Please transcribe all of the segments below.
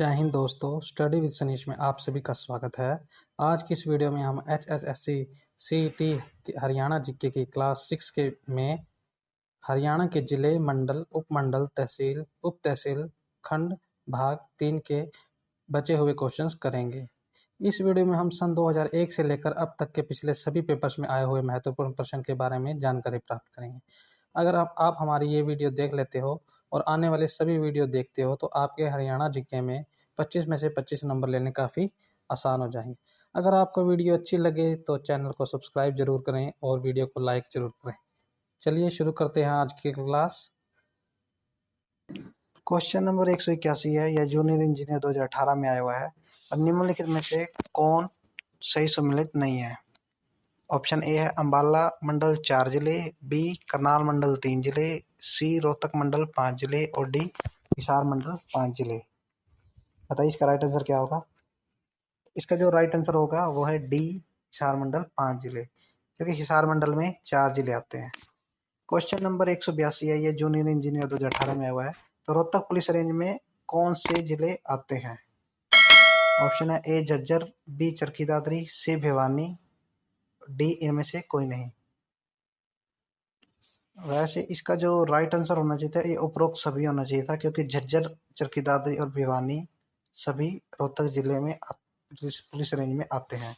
जय हिंद दोस्तों, study with Sanish में आप सभी का स्वागत है। आज की इस वीडियो में हम HSSC CET हरियाणा जीके की क्लास 6 के में हरियाणा के जिले, मंडल, उपमंडल, तहसील, उप तहसील, खंड, भाग 3 के बचे हुए क्वेश्चंस करेंगे। इस वीडियो में हम सन 2001 से लेकर अब तक के पिछले सभी पेपर्स में आए हुए महत्वपूर्ण प्रश्न के बारे में जानकारी प्राप्त करेंगे। अगर आप हमारी ये वीडियो देख लेते हो और आने वाले सभी वीडियो देखते हो तो आपके हरियाणा जीके में 25 में से 25 नंबर लेने काफ़ी आसान हो जाएंगे। अगर आपको वीडियो अच्छी लगे तो चैनल को सब्सक्राइब जरूर करें और वीडियो को लाइक जरूर करें। चलिए शुरू करते हैं आज की क्लास। क्वेश्चन नंबर 181 है। यह जूनियर इंजीनियर 2018 में आया हुआ है और निम्नलिखित में से कौन सही सम्मिलित नहीं है। ऑप्शन ए है अंबाला मंडल 4 जिले, बी करनाल मंडल 3 जिले, सी रोहतक मंडल 5 जिले और डी हिसार मंडल 5 जिले। बताइए इसका राइट आंसर क्या होगा। इसका जो राइट आंसर होगा वो है डी हिसार मंडल 5 जिले, क्योंकि हिसार मंडल में 4 जिले आते हैं। क्वेश्चन नंबर 182 है। ये जूनियर इंजीनियर 2018 में आया हुआ है। तो रोहतक पुलिस रेंज में कौन से जिले आते हैं। ऑप्शन है ए झज्जर, बी चरखी दादरी, सी भिवानी, डी इनमें से कोई नहीं। वैसे इसका जो राइट आंसर होना चाहिए था ये उपरोक्त सभी होना चाहिए था, क्योंकि झज्जर, चरखी दादरी और भिवानी सभी रोहतक जिले में पुलिस रेंज में आते हैं।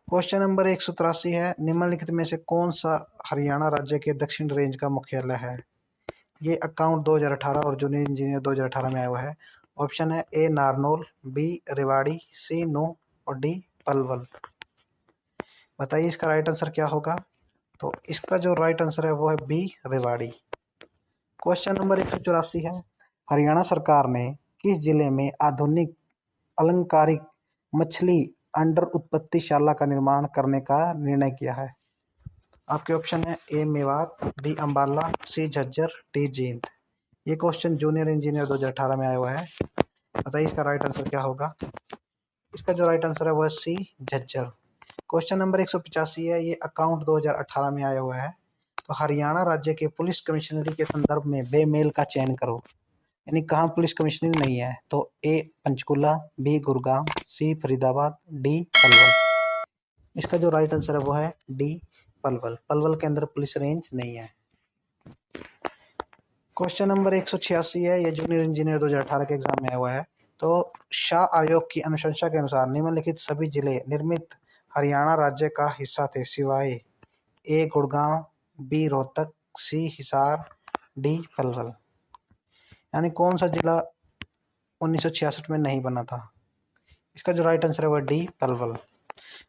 क्वेश्चन नंबर 183 है। निम्नलिखित में से कौन सा हरियाणा राज्य के दक्षिण रेंज का मुख्यालय है। ये अकाउंट 2018 और जूनियर इंजीनियर 2018 में आया हुआ है। ऑप्शन है ए नारनौल, बी रेवाड़ी, सी नूंह और डी पलवल। बताइए इसका राइट आंसर क्या होगा। तो इसका जो राइट आंसर है वो है बी रेवाड़ी। क्वेश्चन नंबर 184 है। हरियाणा सरकार ने किस जिले में आधुनिक अलंकारिक मछली अंडर उत्पत्तिशाला का निर्माण करने का निर्णय किया है। आपके ऑप्शन है ए मेवात, बी अंबाला, सी झज्जर, डी जींद। ये क्वेश्चन जूनियर इंजीनियर 2018 में आया हुआ है। बताइए इसका राइट आंसर क्या होगा। इसका जो राइट आंसर है वो है सी झज्जर। क्वेश्चन नंबर 185 है। ये अकाउंट 2018 में आया हुआ है। तो हरियाणा राज्य के पुलिस कमिश्नरी के संदर्भ में बेमेल का चयन करो, यानी कहाँ पुलिस कमिश्नरी नहीं है। तो ए पंचकुला, बी गुड़गांव, सी फरीदाबाद, डी पलवल। इसका जो राइट आंसर है वो है डी पलवल। पलवल के अंदर पुलिस रेंज नहीं है। क्वेश्चन नंबर 186 है। ये जूनियर इंजीनियर 2018 के एग्जाम में आया हुआ है। तो शाह आयोग की अनुशंसा के अनुसार निम्नलिखित सभी जिले निर्मित हरियाणा राज्य का हिस्सा थे सिवाय ए गुड़गांव, बी रोहतक, सी हिसार, डी पलवल। यानी कौन सा जिला 1966 में नहीं बना था। इसका जो राइट आंसर है वह डी पलवल।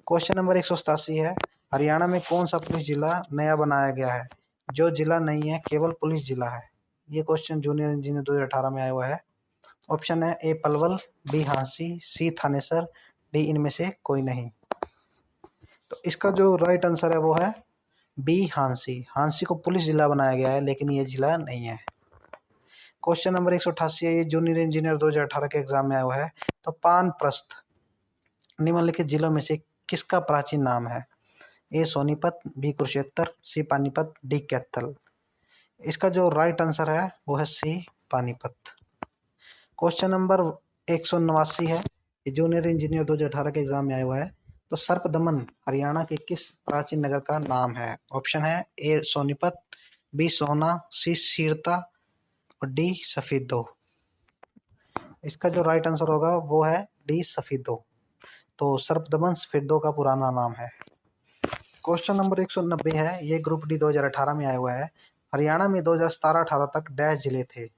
क्वेश्चन नंबर 187 है। हरियाणा में कौन सा पुलिस जिला नया बनाया गया है। जो जिला नहीं है, केवल पुलिस जिला है। ये क्वेश्चन जूनियर इंजीनियर 2018 में आया हुआ है। ऑप्शन है ए पलवल, बी हांसी, सी थानेसर, डी इनमें से कोई नहीं। तो इसका जो राइट आंसर है वो है बी हांसी। हांसी को पुलिस जिला बनाया गया है, लेकिन ये जिला नहीं है। क्वेश्चन नंबर 188 है। ये जूनियर इंजीनियर 2018 के एग्जाम में आया हुआ है। तो पानप्रस्थ निम्नलिखित जिलों में से किसका प्राचीन नाम है। ए सोनीपत, बी कुरुक्षेत्र, सी पानीपत, डी कैथल। इसका जो राइट आंसर है वो है सी पानीपत। क्वेश्चन नंबर 189 है। ये जूनियर इंजीनियर 2018 के एग्जाम में आया हुआ है। तो सर्पदमन हरियाणा के किस प्राचीन नगर का नाम है। ऑप्शन है ए सोनीपत, बी सोहना, सी सीरता और डी सफेदो। इसका जो राइट आंसर होगा वो है डी सफेदो। तो सर्पदमन सफेदो का पुराना नाम है। क्वेश्चन नंबर 190 है। ये ग्रुप डी 2018 में आया हुआ है। हरियाणा में 2017-18 तक डैश जिले थे।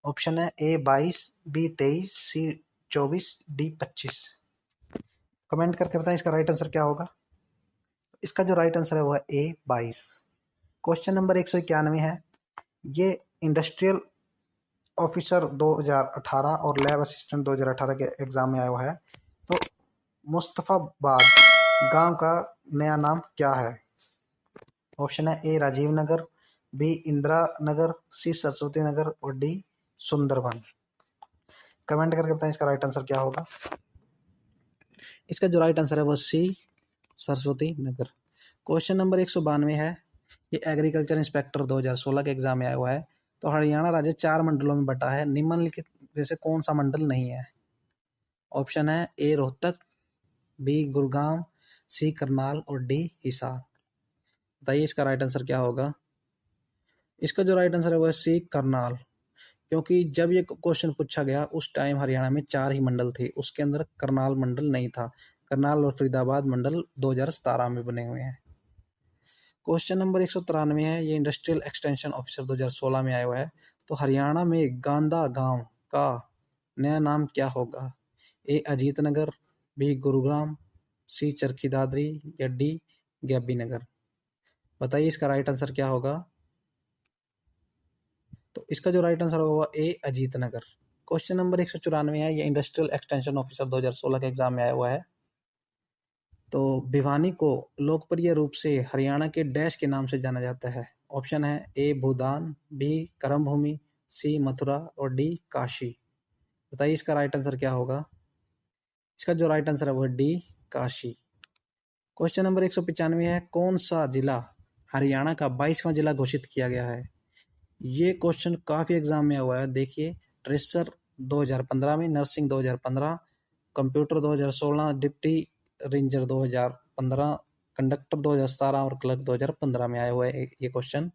ऑप्शन है ए 22, बी 23, सी 24, डी 25। कमेंट करके बताएं इसका राइट आंसर क्या होगा। इसका जो राइट आंसर है वो है ए 22। क्वेश्चन नंबर 191 है। ये इंडस्ट्रियल ऑफिसर 2018 और लैब असिस्टेंट 2018 के एग्जाम में आया हुआ है। तो मुस्तफाबाद गांव का नया नाम क्या है। ऑप्शन है ए राजीव नगर, बी इंदिरा नगर, सी सरस्वती नगर और डी सुंदरबन। कमेंट करके बताएं इसका राइट आंसर क्या होगा। इसका जो राइट आंसर है वो सी सरस्वती नगर। क्वेश्चन नंबर 192 है। ये एग्रीकल्चर इंस्पेक्टर 2016 के एग्जाम में आया हुआ है। तो हरियाणा राज्य 4 मंडलों में बटा है। निम्नलिखित जैसे कौन सा मंडल नहीं है? ऑप्शन है ए रोहतक, बी गुड़गांव, सी करनाल और डी हिसार। बताइए इसका राइट आंसर क्या होगा? इसका जो राइट आंसर है वो है सी करनाल। क्योंकि जब ये क्वेश्चन पूछा गया उस टाइम हरियाणा में 4 ही मंडल थे, उसके अंदर करनाल मंडल नहीं था। करनाल और फरीदाबाद मंडल 2017 में बने हुए हैं। क्वेश्चन नंबर 193 है, ये इंडस्ट्रियल एक्सटेंशन ऑफिसर 2016 में आया हुआ है। तो हरियाणा में गांधा गांव का नया नाम क्या होगा? ए अजीत नगर, बी गुरुग्राम, सी चरखी दादरी या डी गैबी नगर। बताइए इसका राइट आंसर क्या होगा? तो इसका जो राइट आंसर होगा ए अजीत नगर। क्वेश्चन नंबर 194 है, ये इंडस्ट्रियल एक्सटेंशन ऑफिसर 2016 के एग्जाम में आया हुआ है। तो भिवानी को लोकप्रिय रूप से हरियाणा के डैश के नाम से जाना जाता है। ऑप्शन है ए भूदान, बी करम भूमि, सी मथुरा और डी काशी। बताइए इसका राइट आंसर क्या होगा? इसका जो राइट आंसर है वो है डी काशी। क्वेश्चन नंबर 195 है, कौन सा जिला हरियाणा का 22वां जिला घोषित किया गया है? ये क्वेश्चन काफी एग्जाम में हुआ है। देखिए, ट्रेसर 2015 में, nursing 2015, computer 2016, deputy ranger 2015, conductor 2017 और क्लर्क 2015 में आया हुआ है ये क्वेश्चन।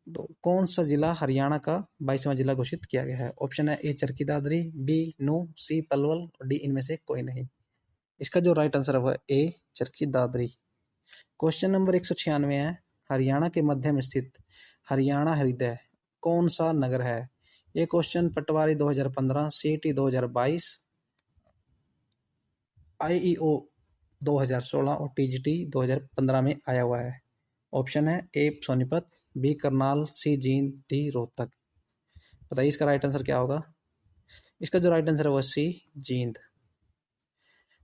तो कौन सा जिला हरियाणा का 22वां जिला घोषित किया गया है? ऑप्शन है ए चरखी दादरी, बी नूह, सी पलवल और डी इनमें से कोई नहीं। इसका जो राइट आंसर है वह ए चरखी दादरी। क्वेश्चन नंबर 196 है, हरियाणा के मध्य में स्थित हरियाणा हृदय कौन सा नगर है? ये क्वेश्चन पटवारी 2015, सीटी 2022, आईईओ 2016 और टीजीटी 2015 में आया हुआ है। ऑप्शन है ए सोनीपत, बी करनाल, सी जींद, डी रोहतक। बताइए इसका राइट आंसर क्या होगा? इसका जो राइट आंसर है वो सी जींद।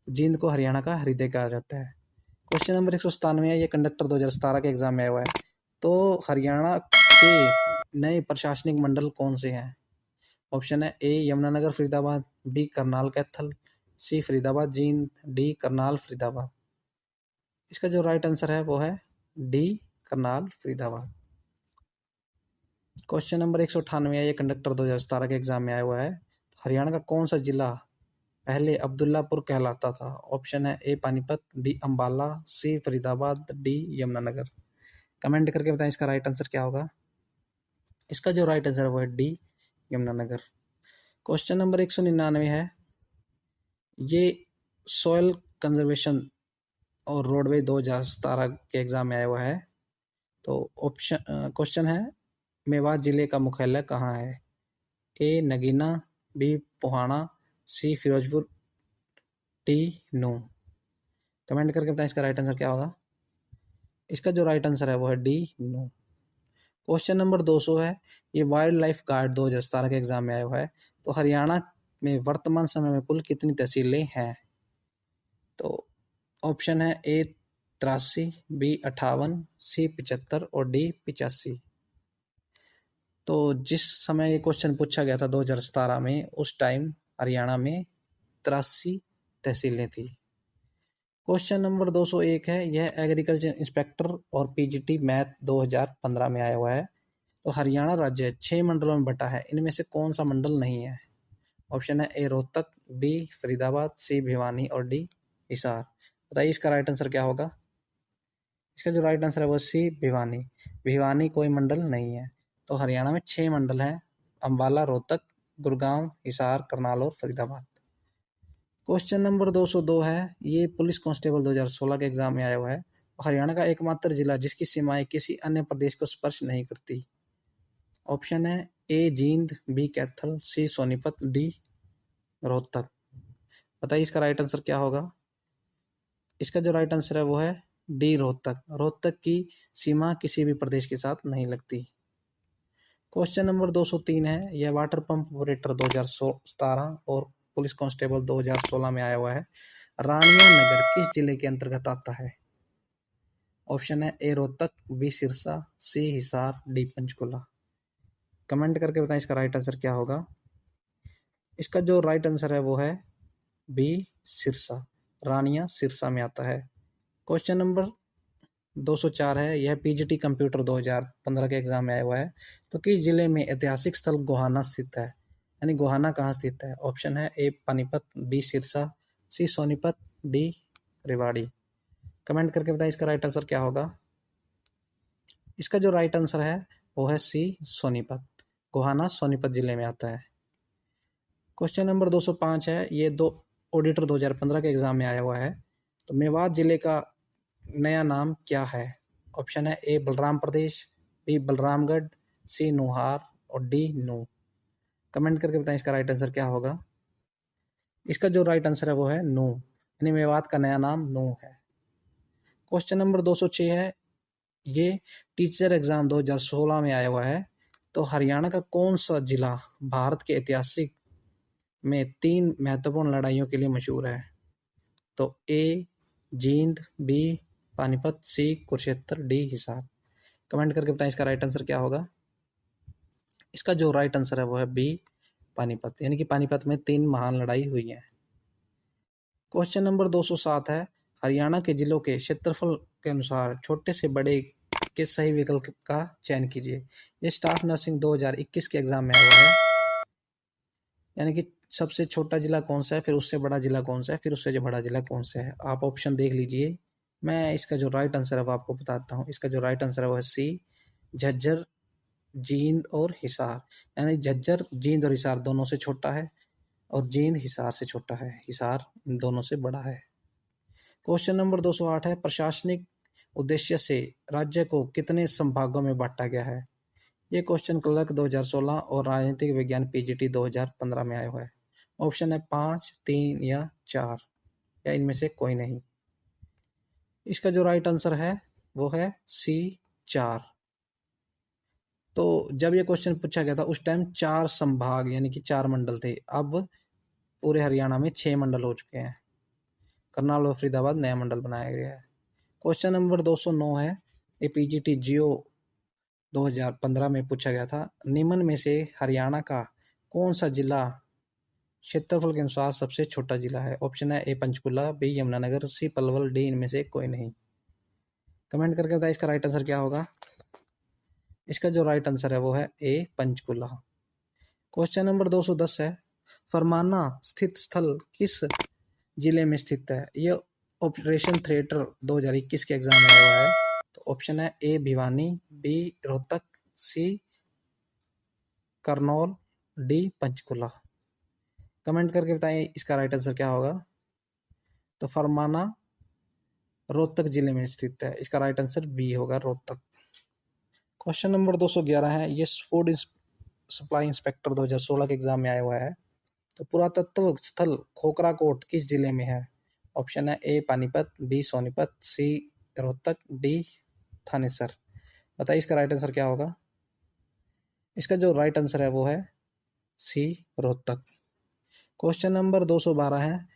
जींद को हरियाणा का हृदय कहा जाता है। क्वेश्चन नंबर 197 है, ये कंडक्टर 2017 के एग्जाम में आया हुआ है। तो हरियाणा के नए प्रशासनिक मंडल कौन से हैं? ऑप्शन है ए यमुनानगर फरीदाबाद, बी करनाल कैथल, सी फरीदाबाद जींद, डी करनाल फरीदाबाद। इसका जो राइट आंसर है वो है D Karnal Faridabad. Question number 198 है, ये कंडक्टर 2017 के एग्जाम में आया हुआ है। हरियाणा का कौन सा जिला पहले अब्दुल्लापुर कहलाता था? ऑप्शन है ए पानीपत, बी अंबाला, सी फरीदाबाद, डी यमुनानगर। कमेंट करके बताएं इसका राइट आंसर क्या होगा? इसका जो राइट आंसर है वो है डी यमुनानगर। क्वेश्चन नंबर 199 है, ये सॉयल कंजर्वेशन और रोडवे 2017 के एग्जाम में आया हुआ है। तो ऑप्शन क्वेश्चन है, मेवात जिले का मुख्यालय कहाँ है? ए नगीना, बी पोहाना, सी फिरोजपुर, डी नूह। कमेंट करके बताएं इसका राइट आंसर क्या होगा? इसका जो राइट आंसर है वो है डी नूह। क्वेश्चन नंबर 200 है, ये वाइल्ड लाइफ गार्ड 2017 के एग्जाम में आया हुआ है। तो हरियाणा में वर्तमान समय में कुल कितनी तहसीलें हैं? तो ऑप्शन है ए 83, बी 58, सी 75 और डी 85। तो जिस समय ये क्वेश्चन पूछा गया था 2017 में, उस टाइम हरियाणा में 83 तहसीलें थी। क्वेश्चन नंबर 201 है, यह एग्रीकल्चर इंस्पेक्टर और पीजीटी मैथ 2015 में आया हुआ है। तो हरियाणा राज्य 6 मंडलों में बटा है, इनमें से कौन सा मंडल नहीं है? ऑप्शन है ए रोहतक, बी फरीदाबाद, सी भिवानी और डी हिसार। बताइए इसका राइट आंसर क्या होगा? इसका जो राइट आंसर है वो सी भिवानी। भिवानी कोई मंडल नहीं है। तो हरियाणा में 6 मंडल हैं, अंबाला, रोहतक, गुड़गांव, हिसार, करनाल और फरीदाबाद। क्वेश्चन नंबर 202 है, ये पुलिस कांस्टेबल 2016 के एग्जाम में आया हुआ है। हरियाणा का एकमात्र जिला जिसकी सीमाएं किसी अन्य प्रदेश को स्पर्श नहीं करती। ऑप्शन है ए जींद, बी कैथल, सी सोनीपत, डी रोहतक। बताइए इसका राइट आंसर क्या होगा? इसका जो राइट आंसर है वो है डी रोहतक। रोहतक की सीमा किसी भी प्रदेश के साथ नहीं लगती। क्वेश्चन नंबर 203 है, यह वाटर पंप ऑपरेटर 2017 और पुलिस कांस्टेबल 2016 में आया हुआ है। रानिया नगर किस जिले के अंतर्गत आता है? ऑप्शन है ए रोहतक, बी सिरसा, सी हिसार, डी पंचकुला। कमेंट करके बताएं इसका राइट आंसर क्या होगा? इसका जो राइट आंसर है वो है बी सिरसा। रानिया सिरसा में आता है। क्वेश्चन नंबर 204 है, यह पीजीटी कंप्यूटर 2015 के एग्जाम में आया हुआ है। तो किस जिले में ऐतिहासिक स्थल गोहाना स्थित है, यानी गोहाना कहाँ स्थित है? ऑप्शन है ए पानीपत, बी सिरसा, सी सोनीपत, डी रेवाड़ी। कमेंट करके बताएं इसका राइट आंसर क्या होगा। इसका जो राइट आंसर है वो है सी सोनीपत। गोहाना सोनीपत जिले में आता है। क्वेश्चन नंबर 205 है, ये दो ऑडिटर 2015 के एग्जाम में आया हुआ है। तो मेवात जिले का नया नाम क्या है? ऑप्शन है ए बलराम प्रदेश, बी बलरामगढ़, सी नूहार और डी नू। कमेंट करके बताएं इसका राइट आंसर क्या होगा। इसका जो राइट आंसर है वो है नू, यानी मेवात का नया नाम नू है। क्वेश्चन नंबर 206 है, ये टीचर एग्जाम 2016 में आया हुआ है। तो हरियाणा का कौन सा जिला भारत के ऐतिहासिक में 3 महत्वपूर्ण लड़ाइयों के लिए मशहूर है? तो ए जींद, बी पानीपत, सी कुरुक्षेत्र, डी हिसार। कमेंट करके बताएं इसका राइट आंसर क्या होगा। इसका जो राइट आंसर है वो है बी पानीपत, यानी कि पानीपत में 3 महान लड़ाई हुई है। क्वेश्चन नंबर 207 है, हरियाणा के जिलों के क्षेत्रफल के अनुसार छोटे से बड़े के सही विकल्प का चयन कीजिए। ये स्टाफ नर्सिंग 2021 के एग्जाम में आया हुआ है, यानी कि सबसे छोटा जिला कौन सा है, फिर उससे बड़ा जिला कौन सा है, फिर उससे जो बड़ा जिला कौन सा है। आप ऑप्शन देख लीजिए। मैं इसका जो राइट आंसर है वो आपको बताता हूँ। इसका जो राइट आंसर है वो है सी झज्जर, जींद और हिसार। यानी झज्जर, जींद और हिसार दोनों से छोटा है और जींद हिसार से छोटा है, हिसार इन दोनों से बड़ा है। क्वेश्चन नंबर 208 है, प्रशासनिक उद्देश्य से राज्य को कितने संभागों में बांटा गया है? ये क्वेश्चन क्लर्क 2016 और राजनीतिक विज्ञान पीजीटी 2015 में आया हुआ है। ऑप्शन है 5, 3 या 4, या इनमें से कोई नहीं। इसका जो राइट आंसर है वो है सी 4। तो जब ये क्वेश्चन पूछा गया था उस टाइम 4 संभाग यानी कि 4 मंडल थे। अब पूरे हरियाणा में 6 मंडल हो चुके हैं। करनाल और फरीदाबाद नया मंडल बनाया गया है। क्वेश्चन नंबर 209 है, ये पीजीटी जियो 2015 में पूछा गया था। निम्न में से हरियाणा का कौन सा जिला क्षेत्रफल के अनुसार सबसे छोटा जिला है? ऑप्शन है ए पंचकुला, बी यमुनानगर, सी पलवल, डी इनमें से कोई नहीं। कमेंट करके बताएं इसका राइट आंसर क्या होगा। इसका जो राइट आंसर है वो है ए पंचकुला। क्वेश्चन नंबर 210 है, फरमाना स्थित स्थल किस जिले में स्थित है? ये ऑपरेशन थिएटर 2021 के एग्जाम में आया हुआ है। तो ऑप्शन है ए भिवानी, बी रोहतक, सी करनौल, डी पंचकुला। कमेंट करके बताएं इसका राइट आंसर क्या होगा। तो फरमाना रोहतक जिले में स्थित है। इसका राइट आंसर बी होगा, रोहतक। क्वेश्चन नंबर 211 है, ये फूड सप्लाई इंस्पेक्टर 2016 के एग्जाम में आया हुआ है। तो पुरातत्व स्थल खोखरा कोट किस जिले में है? ऑप्शन है ए पानीपत, बी सोनीपत, सी रोहतक, डी थानेसर। बताइए इसका राइट आंसर क्या होगा। इसका जो राइट आंसर है वो है सी रोहतक। क्वेश्चन नंबर 212 है,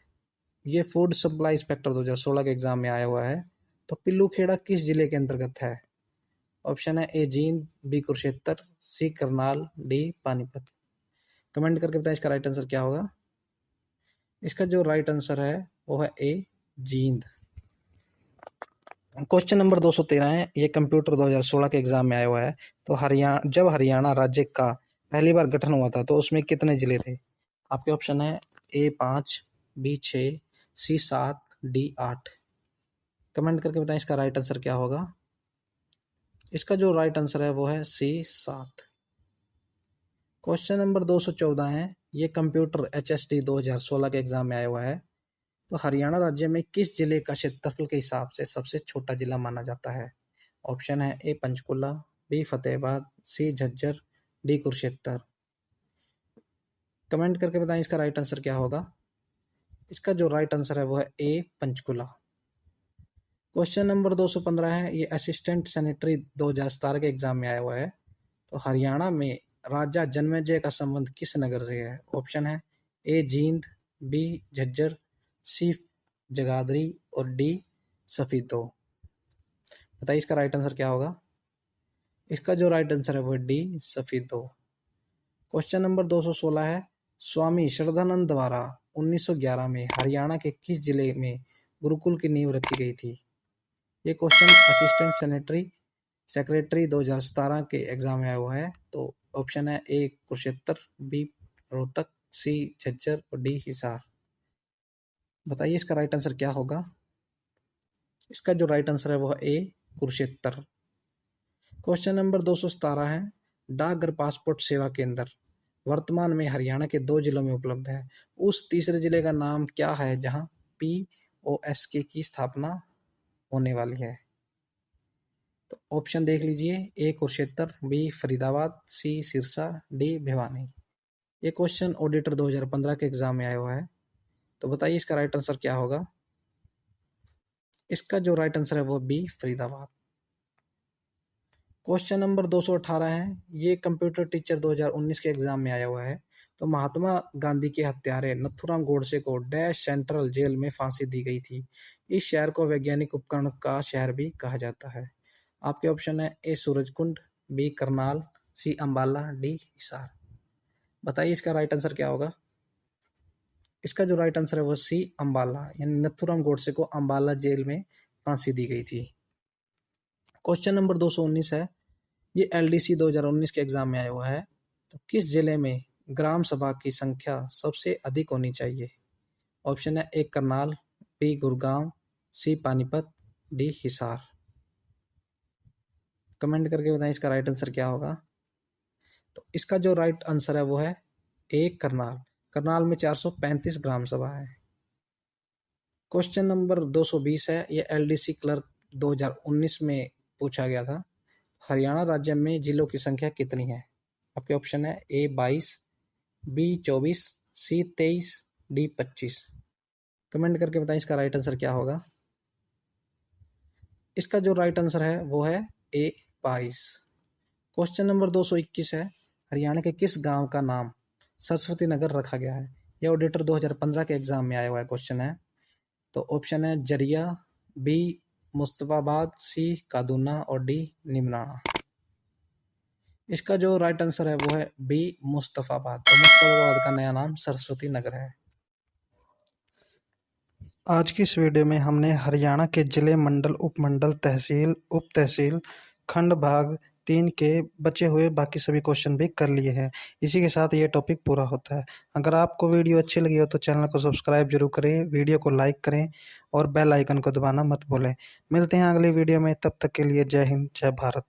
ये फूड सप्लाई इंस्पेक्टर 2016 के एग्जाम में आया हुआ है। तो पिल्लूखेड़ा किस जिले के अंतर्गत है? ऑप्शन है ए जींद, बी कुरुक्षेत्र, सी करनाल, डी पानीपत। कमेंट करके बताएं इसका राइट आंसर क्या होगा। इसका जो राइट आंसर है वो है ए जींद। क्वेश्चन नंबर 213 है, ये कंप्यूटर 2016 के एग्जाम में आया हुआ है। तो जब हरियाणा राज्य का पहली बार गठन हुआ था तो उसमें कितने जिले थे? आपके ऑप्शन है ए 5, बी 6, सी 7, डी 8। कमेंट करके बताएं इसका राइट आंसर क्या होगा। इसका जो राइट आंसर है वो है सी 7। क्वेश्चन नंबर 214 है, ये कंप्यूटर HSD 2016 के एग्जाम में आया हुआ है। तो हरियाणा राज्य में किस जिले का क्षेत्रफल के हिसाब से सबसे छोटा जिला माना जाता है? ऑप्शन है ए पंचकुला, बी फतेहाबाद, सी झज्जर, डी कुरुक्षेत्र। कमेंट करके बताएं इसका राइट आंसर क्या होगा। इसका जो राइट आंसर है वो है ए पंचकुला। क्वेश्चन नंबर 215 है, ये असिस्टेंट सेनेटरी 2017 के एग्जाम में आया हुआ है। तो हरियाणा में राजा जन्मेजय का संबंध किस नगर से है? ऑप्शन है ए जींद, बी झज्जर, सी जगाधरी और डी सफीतो। बताइए इसका राइट आंसर क्या होगा। इसका जो राइट आंसर है वो है डी सफीतो। क्वेश्चन नंबर 216 है, स्वामी श्रद्धानंद द्वारा 1911 में हरियाणा के किस जिले में गुरुकुल की नींव रखी गई थी? ये क्वेश्चन असिस्टेंट सेक्रेटरी 2017 के एग्जाम में आया हुआ है। तो ऑप्शन है ए कुरुक्षेत्र, बी रोहतक, सी झज्जर और डी हिसार। बताइए इसका राइट आंसर क्या होगा। इसका जो राइट आंसर है वो है ए कुरुक्षेत्र। क्वेश्चन नंबर 217 है, डाकघर पासपोर्ट सेवा केंद्र वर्तमान में हरियाणा के 2 जिलों में उपलब्ध है। उस तीसरे जिले का नाम क्या है जहां POSK की स्थापना होने वाली है। तो ऑप्शन देख लीजिए, ए कुरुक्षेत्र, बी फरीदाबाद, सी सिरसा, डी भिवानी। ये क्वेश्चन ऑडिटर 2015 के एग्जाम में आया हुआ है। तो बताइए इसका राइट आंसर क्या होगा। इसका जो राइट आंसर है वो बी फरीदाबाद। क्वेश्चन नंबर 218 है, ये कंप्यूटर टीचर 2019 के एग्जाम में आया हुआ है। तो महात्मा गांधी के हत्यारे नथुराम गोडसे को डैश सेंट्रल जेल में फांसी दी गई थी। इस शहर को वैज्ञानिक उपकरण का शहर भी कहा जाता है। आपके ऑप्शन है ए सूरजकुंड, बी करनाल, सी अंबाला, डी हिसार। बताइए इसका राइट आंसर क्या होगा। इसका जो राइट आंसर है वो सी अंबाला, यानी नथुराम गोडसे को अंबाला जेल में फांसी दी गई थी। क्वेश्चन नंबर 219 है, ये LDC 2019 के एग्जाम में आया हुआ है। तो किस जिले में ग्राम सभा की संख्या सबसे अधिक होनी चाहिए। ऑप्शन है ए करनाल, बी गुड़गांव, सी पानीपत, डी हिसार। कमेंट करके बताएं इसका राइट आंसर क्या होगा। तो इसका जो राइट आंसर है वो है ए करनाल। करनाल में 435 ग्राम सभा है। क्वेश्चन नंबर 220 है, ये LDC क्लर्क 2019 में पूछा गया था। हरियाणा राज्य में जिलों की संख्या कितनी है। आपके ऑप्शन है ए 22, बी 24, सी 23, डी 25। कमेंट करके बताएं इसका राइट आंसर क्या होगा। इसका जो राइट आंसर है वो है ए 22। क्वेश्चन नंबर 221 है, हरियाणा के किस गांव का नाम सरस्वती नगर रखा गया है। यह ऑडिटर 2015 के एग्जाम में आया हुआ है क्वेश्चन है। तो ऑप्शन है जरिया, बी मुस्तफाबाद, सी कादूना और डी निमराना। इसका जो राइट आंसर है वो है बी मुस्तफाबाद। तो मुस्तफाबाद का नया नाम सरस्वती नगर है। आज की इस वीडियो में हमने हरियाणा के जिले, मंडल, उपमंडल, तहसील, उप तहसील, खंड भाग 3 के बचे हुए बाकी सभी क्वेश्चन भी कर लिए हैं। इसी के साथ ये टॉपिक पूरा होता है। अगर आपको वीडियो अच्छी लगी हो तो चैनल को सब्सक्राइब जरूर करें, वीडियो को लाइक करें और बेल आइकन को दबाना मत भूलें। मिलते हैं अगली वीडियो में, तब तक के लिए जय हिंद, जय भारत।